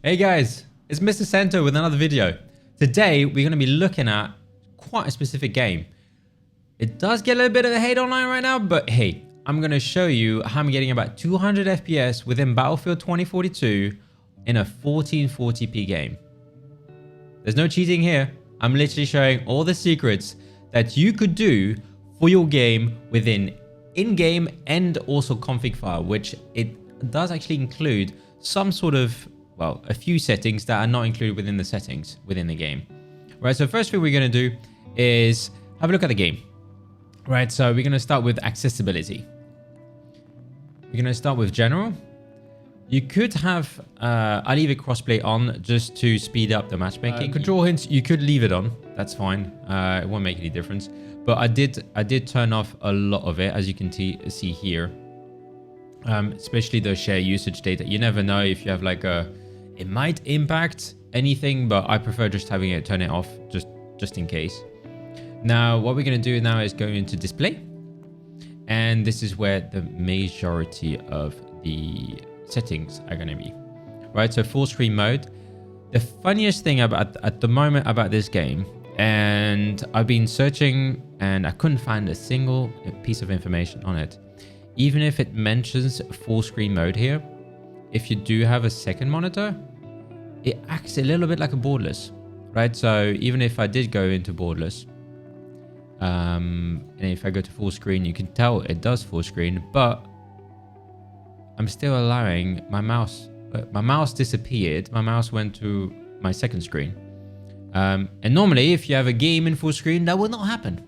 Hey guys, it's Mr. Cento with another video. Today we're going to be looking at quite a specific game. It does get a little bit of hate online right now, but hey, I'm going to show you how I'm getting about 200 FPS within Battlefield 2042 in a 1440p game. There's no cheating here. I'm literally showing all the secrets that you could do for your game within in-game and also config file, which it does actually include some sort of, well, a few settings that are not included within the settings within the game. Right, so first thing we're going to do is have a look at the game. Right, so we're going to start with accessibility. We're going to start with general. You could have, I leave it crossplay on just to speed up the matchmaking. Control hints, you could leave it on. That's fine. It won't make any difference. But I did turn off a lot of it, as you can see here. Especially the share usage data. You never know if you have like it might impact anything, but I prefer just having it turn it off just in case. Now, what we're going to do now is go into display. And this is where the majority of the settings are going to be. Right, so full screen mode. The funniest thing at the moment about this game, and I've been searching and I couldn't find a single piece of information on it. Even if it mentions full screen mode here, if you do have a second monitor, it acts a little bit like a borderless, right? So even if I did go into borderless, and if I go to full screen, you can tell it does full screen, but I'm still allowing my mouse. My mouse disappeared. My mouse went to my second screen. And normally, if you have a game in full screen, that will not happen.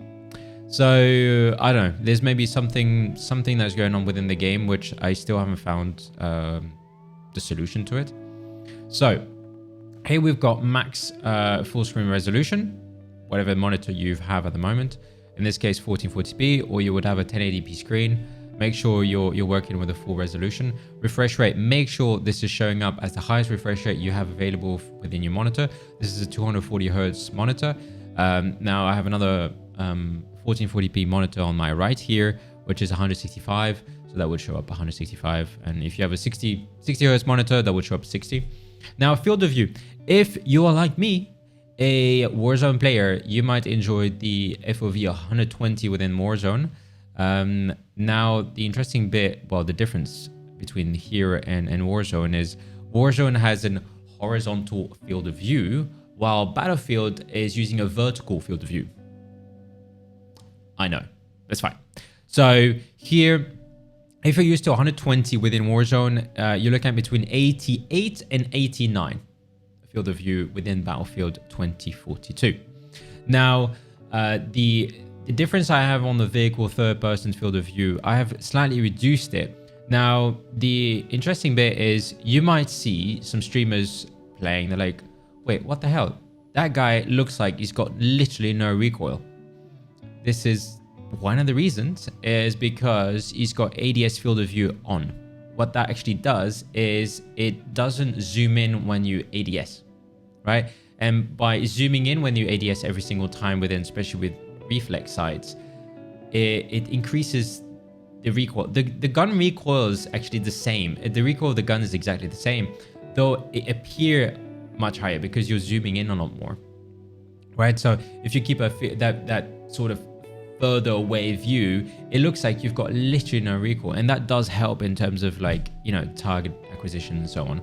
So I don't know. There's maybe something that's going on within the game, which I still haven't found the solution to it. So here we've got max full screen resolution, whatever monitor you have at the moment. In this case, 1440p, or you would have a 1080p screen. Make sure you're working with a full resolution. Refresh rate, make sure this is showing up as the highest refresh rate you have available within your monitor. This is a 240 Hz monitor. Now I have another 1440p monitor on my right here, which is 165. So that would show up 165. And if you have a 60 Hz monitor, that would show up 60. Now, field of view. If you are like me, a Warzone player, you might enjoy the FOV 120 within Warzone. Now, the interesting bit, well, the difference between here and Warzone is Warzone has an horizontal field of view, while Battlefield is using a vertical field of view. I know, that's fine. So here, if you're used to 120 within Warzone, you're looking at between 88 and 89 field of view within Battlefield 2042. Now, the difference I have on the vehicle third-person field of view, I have slightly reduced it. Now, the interesting bit is you might see some streamers playing. They're like, wait, what the hell? That guy looks like he's got literally no recoil. This is one of the reasons is because he's got ADS field of view on. What that actually does is it doesn't zoom in when you ADS, right? And by zooming in when you ADS every single time within, especially with reflex sights, it increases the recoil. The gun recoil is actually the same. The recoil of the gun is exactly the same, though it appear much higher because you're zooming in a lot more, right? So if you keep that sort of further away view, it looks like you've got literally no recoil, and that does help in terms of, like, you know, target acquisition and so on.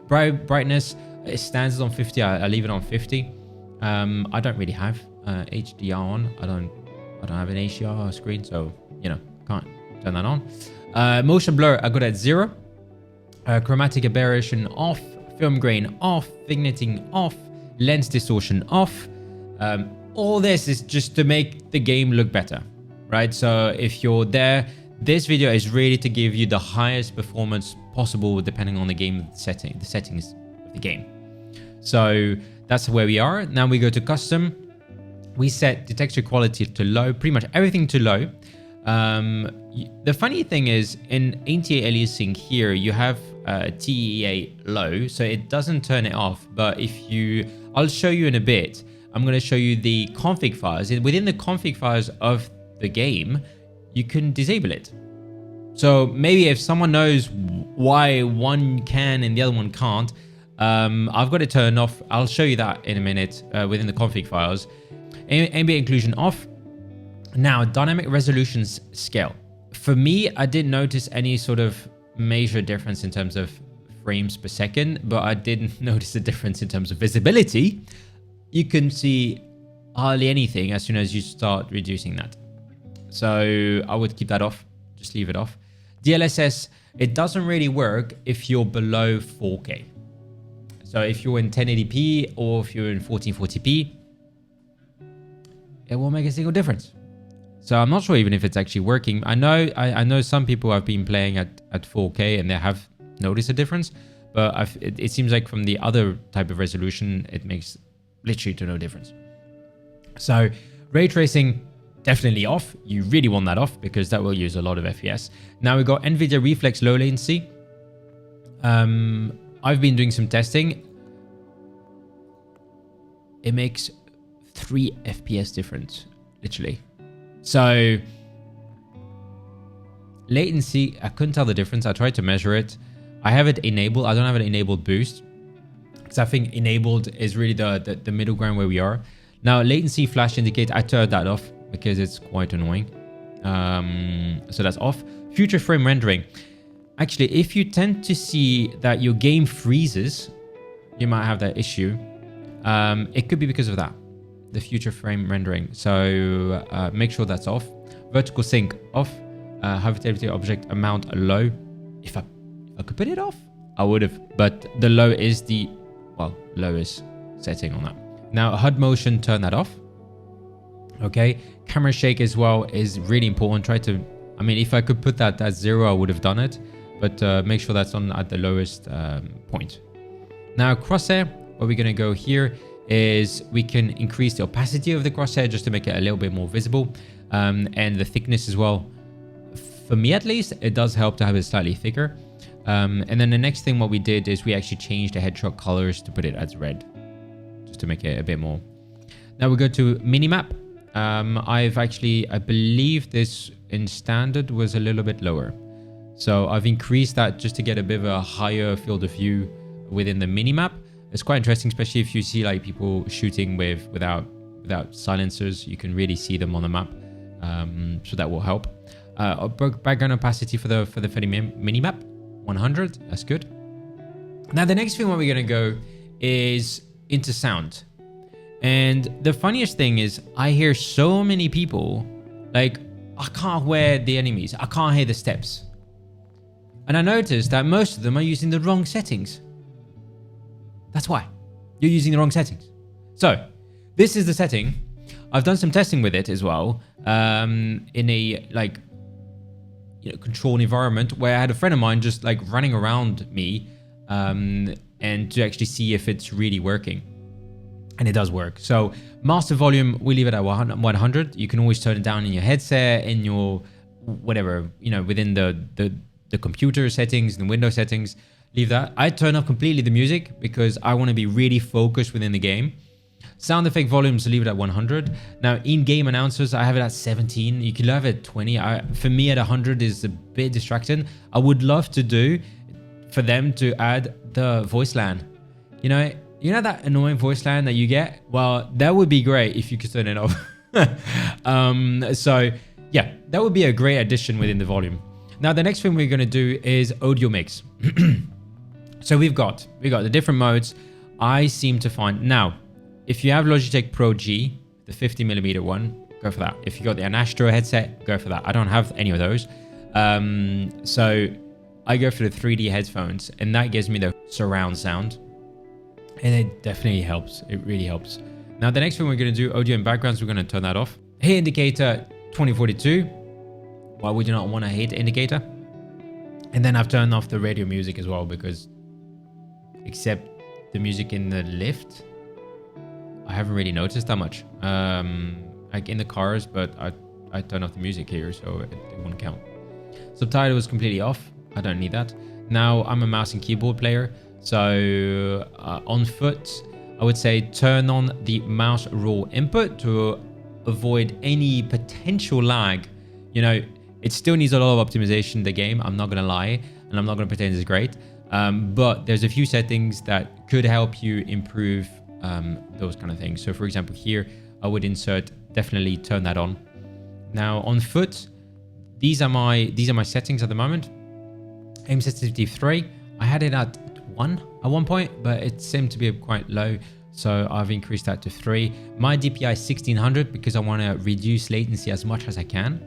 Brightness, it stands on 50. I leave it on 50. I don't really have HDR on. I don't have an HDR screen, so you know, can't turn that on. Motion blur, I got at 0. Chromatic aberration off. Film grain off. Vignetting off. Lens distortion off. All this is just to make the game look better, right? So if you're there, this video is really to give you the highest performance possible depending on the game setting, the settings of the game. So that's where we are. Now we go to custom. We set the texture quality to low, pretty much everything to low. The funny thing is in anti-aliasing here, you have TEA low, so it doesn't turn it off. But if I'll show you in a bit. I'm going to show you the config files. Within the config files of the game, you can disable it. So maybe if someone knows why one can and the other one can't, I've got it turned off. I'll show you that in a minute within the config files. Ambient occlusion off. Now, dynamic resolutions scale. For me, I didn't notice any sort of major difference in terms of frames per second, but I didn't notice a difference in terms of visibility. You can see hardly anything as soon as you start reducing that. So I would keep that off, just leave it off. DLSS, it doesn't really work if you're below 4K. So if you're in 1080p or if you're in 1440p, it won't make a single difference. So I'm not sure even if it's actually working. I know some people have been playing at 4K and they have noticed a difference, but it seems like from the other type of resolution, it makes literally to no difference. So ray tracing, definitely off. You really want that off because that will use a lot of FPS. Now we've got NVIDIA Reflex low latency. I've been doing some testing. It makes 3 FPS difference, literally. So latency, I couldn't tell the difference. I tried to measure it. I have it enabled. I don't have an enabled boost because I think enabled is really the middle ground where we are. Now latency flash indicator, I turned that off because it's quite annoying. So that's off. Future frame rendering. Actually, if you tend to see that your game freezes, you might have that issue. It could be because of that, the future frame rendering. So make sure that's off. Vertical sync off. High fidelity object amount low. If I could put it off, I would have. But the low is the lowest setting on that. Now HUD motion, turn that off. Okay, camera shake as well is really important. Try to, I mean, if I could put that at 0, I would have done it, but make sure that's on at the lowest point. Now crosshair, what we're gonna go here is we can increase the opacity of the crosshair just to make it a little bit more visible, and the thickness as well. For me at least, it does help to have it slightly thicker. And then the next thing what we did is we actually changed the headshot colors to put it as red, just to make it a bit more. Now we go to minimap. I believe this in standard was a little bit lower. So I've increased that just to get a bit of a higher field of view within the minimap. It's quite interesting, especially if you see like people shooting without silencers, you can really see them on the map. So that will help. Background opacity for the minimap, 100, that's good. Now the next thing what we're gonna go is into sound. And the funniest thing is I hear so many people like, I can't hear the enemies, I can't hear the steps. And I noticed that most of them are using the wrong settings. That's why. You're using the wrong settings. So this is the setting. I've done some testing with it as well, in a controlled environment where I had a friend of mine just like running around me, and to actually see if it's really working. And it does work. So master volume, we leave it at 100. You can always turn it down in your headset, in your whatever, within the computer settings, the window settings, leave that. I turn off completely the music because I want to be really focused within the game. Sound effect volumes, leave it at 100. Now in-game announcers, I have it at 17. You can have it at 20. For me at 100 is a bit distracting. I would love to do for them to add the voice LAN. You know that annoying voice line that you get? Well, that would be great if you could turn it off. So yeah, that would be a great addition within the volume. Now, the next thing we're going to do is audio mix. So we've got the different modes. I seem to find now, if you have Logitech Pro G, the 50mm one, go for that. If you got the Anastro headset, go for that. I don't have any of those. So I go for the 3D headphones, and that gives me the surround sound. And it definitely helps. It really helps. Now, the next thing we're going to do, audio and backgrounds, we're going to turn that off. Hit indicator 2042. Why would you not want a hit indicator? And then I've turned off the radio music as well because except the music in the lift, I haven't really noticed that much. Like in the cars, but I turned off the music here, so it won't count. Subtitles completely off. I don't need that. Now, I'm a mouse and keyboard player. So on foot, I would say turn on the mouse raw input to avoid any potential lag. It still needs a lot of optimization, the game, I'm not going to lie, and I'm not going to pretend it's great. But there's a few settings that could help you improve those kind of things. So for example, here I would definitely turn that on. Now on foot, these are my settings at the moment. Aim sensitivity 3. I had it at 1 at one point, but it seemed to be quite low, so I've increased that to 3. My DPI is 1600 because I want to reduce latency as much as I can.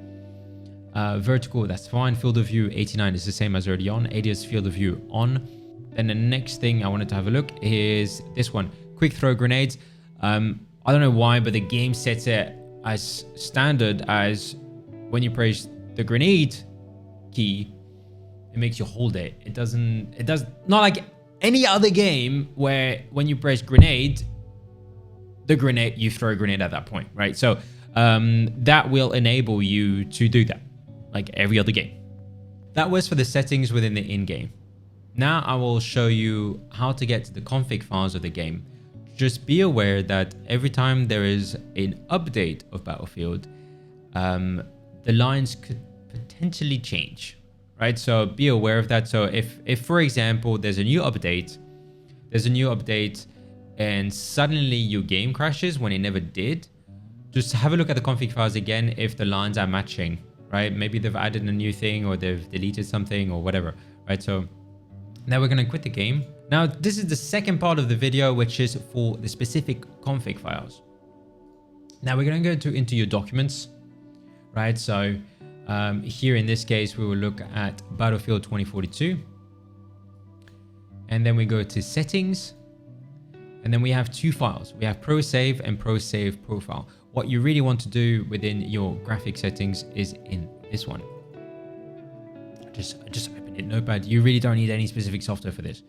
Vertical, that's fine. Field of view 89 is the same as early on. ADS field of view on. Then the next thing I wanted to have a look is this one, quick throw grenades. I don't know why, but the game sets it as standard as when you press the grenade key, it makes you hold it. It does not like any other game where when you press grenade, you throw a grenade at that point, right? So that will enable you to do that like every other game. That was for the settings within the in-game. Now I will show you how to get to the config files of the game. Just be aware that every time there is an update of Battlefield, the lines could potentially change, right? So be aware of that. So if for example, there's a new update and suddenly your game crashes when it never did, just have a look at the config files again if the lines are matching, right? Maybe they've added a new thing or they've deleted something or whatever, right? So now we're going to quit the game. Now, this is the second part of the video, which is for the specific config files. Now we're going to go into your documents, right? So here in this case, we will look at Battlefield 2042. And then we go to settings. And then we have two files. We have ProSave and ProSave Profile. What you really want to do within your graphic settings is in this one. Just open it, Notepad. You really don't need any specific software for this.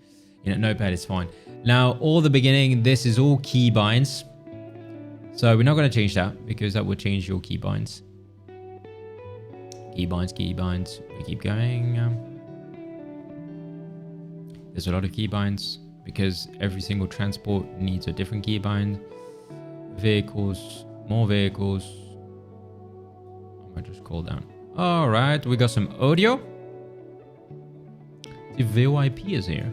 Notepad is fine. Now, all the beginning, this is all keybinds. So we're not going to change that because that would change your keybinds. Keybinds. We keep going. There's a lot of keybinds because every single transport needs a different keybind. Vehicles, more vehicles. I might just scroll down. All right, we got some audio. The VoIP is here.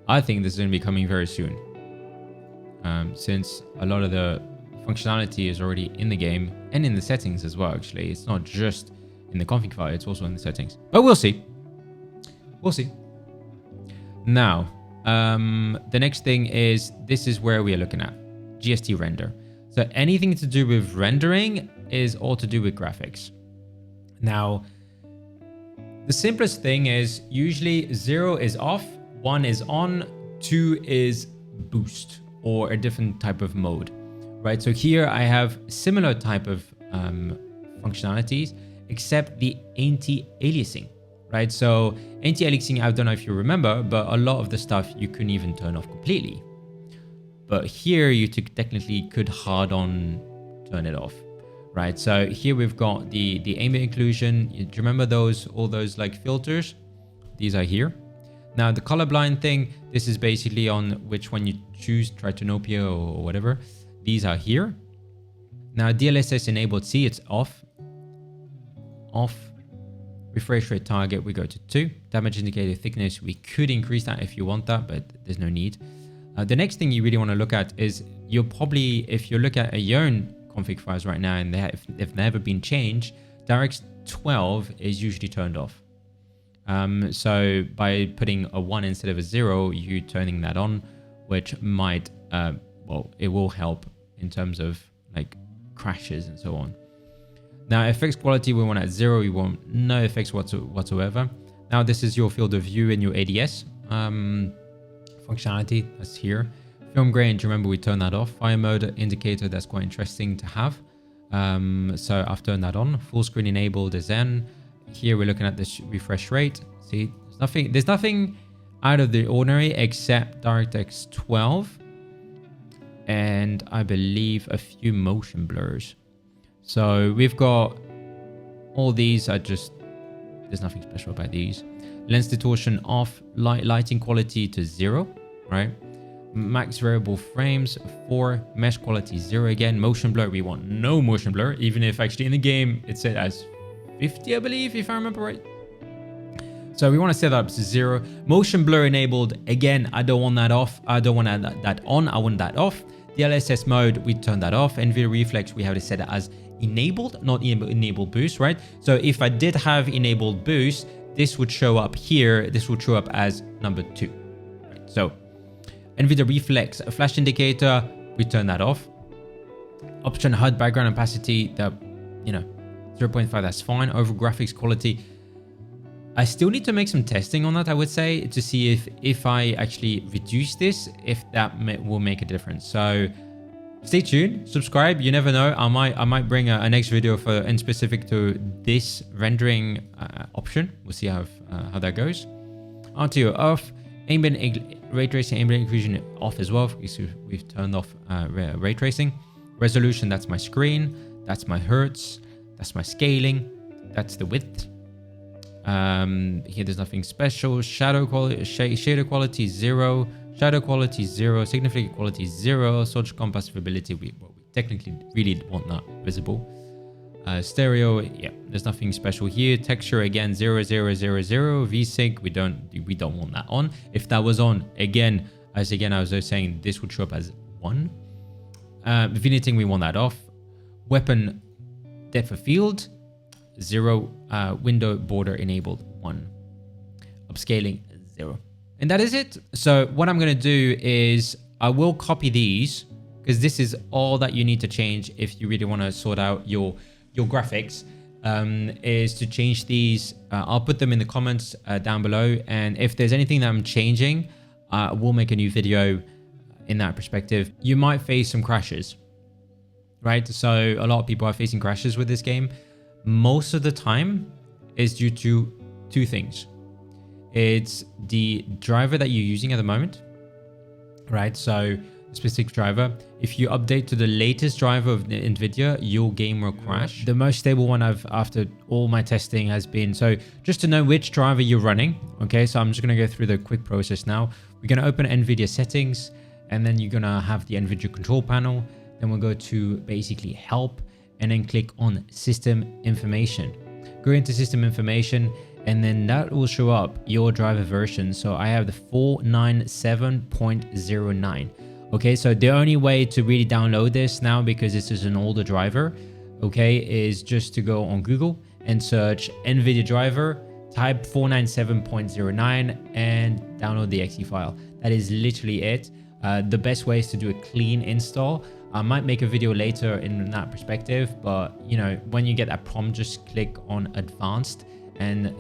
I think this is going to be coming very soon, since a lot of the functionality is already in the game and in the settings as well. Actually, it's not just in the config file, it's also in the settings, but we'll see. Now, the next thing is, this is where we are looking at GstRender. So anything to do with rendering is all to do with graphics. Now, the simplest thing is usually 0 is off, 1 is on, 2 is boost or a different type of mode, right? So here I have similar type of functionalities, except the anti-aliasing, right? So anti-aliasing, I don't know if you remember, but a lot of the stuff you couldn't even turn off completely. But here you technically could hard on turn it off, right? So here we've got the ambient occlusion. Do you remember all those like filters? These are here. Now the colorblind thing, this is basically on which one you choose, Tritonopia or whatever. These are here. Now DLSS enabled C, it's off. Refresh rate target, we go to 2. Damage indicator thickness, we could increase that if you want that, but there's no need. The next thing you really want to look at is you'll probably, if you look at your own config files right now and they've never been changed, DirectX 12 is usually turned off. So by putting a 1 instead of a 0, you turning that on, which might, well, it will help in terms of like crashes and so on. Now, effects quality, we want at 0. We want no effects whatsoever. Now, this is your field of view and your ADS functionality. That's here. Film grain, do you remember we turned that off? Fire mode indicator, that's quite interesting to have. So I've turned that on. Full screen enabled is in. Here we're looking at this refresh rate. See, there's nothing out of the ordinary except DirectX 12 and I believe a few motion blurs. So we've got all these are just, there's nothing special about these. Lens distortion off, lighting quality to 0, right? Max variable frames 4, mesh quality 0 again. Motion blur, we want no motion blur, even if actually in the game it's set as 50, I believe, if I remember right. So we want to set that up to 0. Motion blur enabled. Again, I don't want that off. I don't want that on. I want that off. The LSS mode, we turn that off. NVIDIA Reflex, we have to set it as enabled, not enabled boost, right? So if I did have enabled boost, this would show up here. This would show up as number 2. Right? So NVIDIA Reflex flash indicator, we turn that off. Option HUD background opacity, that, you know, 0.5, that's fine. Overall graphics quality, I still need to make some testing on that, I would say, to see if I actually reduce this, if that will make a difference. So stay tuned, subscribe. You never know. I might bring a next video in specific to this rendering option. We'll see how that goes. RTO off. Ambient ray tracing, ambient occlusion off as well, because we've turned off ray tracing. Resolution, that's my screen. That's my hertz. That's my scaling. That's the width. Here there's nothing special. Shadow quality, shader quality 0, shadow quality 0, significant quality 0, source compassibility, we technically really want that visible. Stereo, yeah, there's nothing special here. Texture again 0, 0, 0, 0. VSync, we don't want that on. If that was on, again I was saying this would show up as 1. Vignetting, we want that off. Weapon depth of field 0, window border enabled 1, upscaling 0, and that is it. So what I'm going to do is I will copy these, because this is all that you need to change if you really want to sort out your graphics, is to change these. I'll put them in the comments down below, and if there's anything that I'm changing, we'll make a new video in that perspective. You might face some crashes, right? So a lot of people are facing crashes with this game. Most of the time is due to 2 things. It's the driver that you're using at the moment, right? So specific driver, if you update to the latest driver of NVIDIA, your game will crash. The most stable one after all my testing has been, so just to know which driver you're running, okay? So I'm just gonna go through the quick process now. We're gonna open NVIDIA settings, and then you're gonna have the NVIDIA control panel. Then we'll go to basically help, and then click on system information. Go into system information, and then that will show up your driver version. So I have the 497.09. Okay, so the only way to really download this now, because this is an older driver, okay, is just to go on Google and search NVIDIA driver, type 497.09 and download the exe file. That is literally it. The best way is to do a clean install. I might make a video later in that perspective, but you know, when you get that prompt, just click on advanced and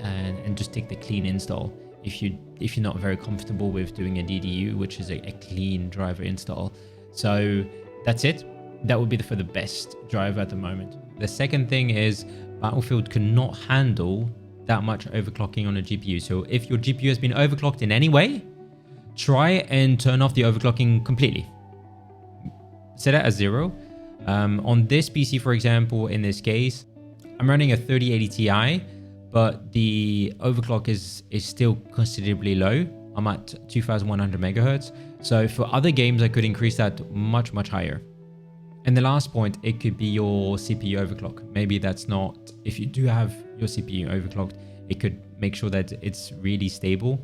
just take the clean install. If you're not very comfortable with doing a DDU, which is a clean driver install. So that's it. That would be for the best driver at the moment. The second thing is Battlefield cannot handle that much overclocking on a GPU. So if your GPU has been overclocked in any way, try and turn off the overclocking completely. Set it as 0. On this PC, for example, in this case, I'm running a 3080 Ti, but the overclock is still considerably low. I'm at 2100 megahertz. So for other games, I could increase that much higher. And the last point, it could be your CPU overclock. Maybe that's not, if you do have your CPU overclocked, it could make sure that it's really stable.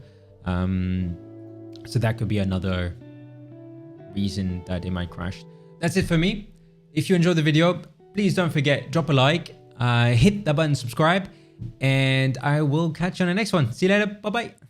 So that could be another reason that it might crash. That's it for me. If you enjoyed the video, please don't forget, drop a like, hit the button, subscribe, and I will catch you on the next one. See you later. Bye-bye.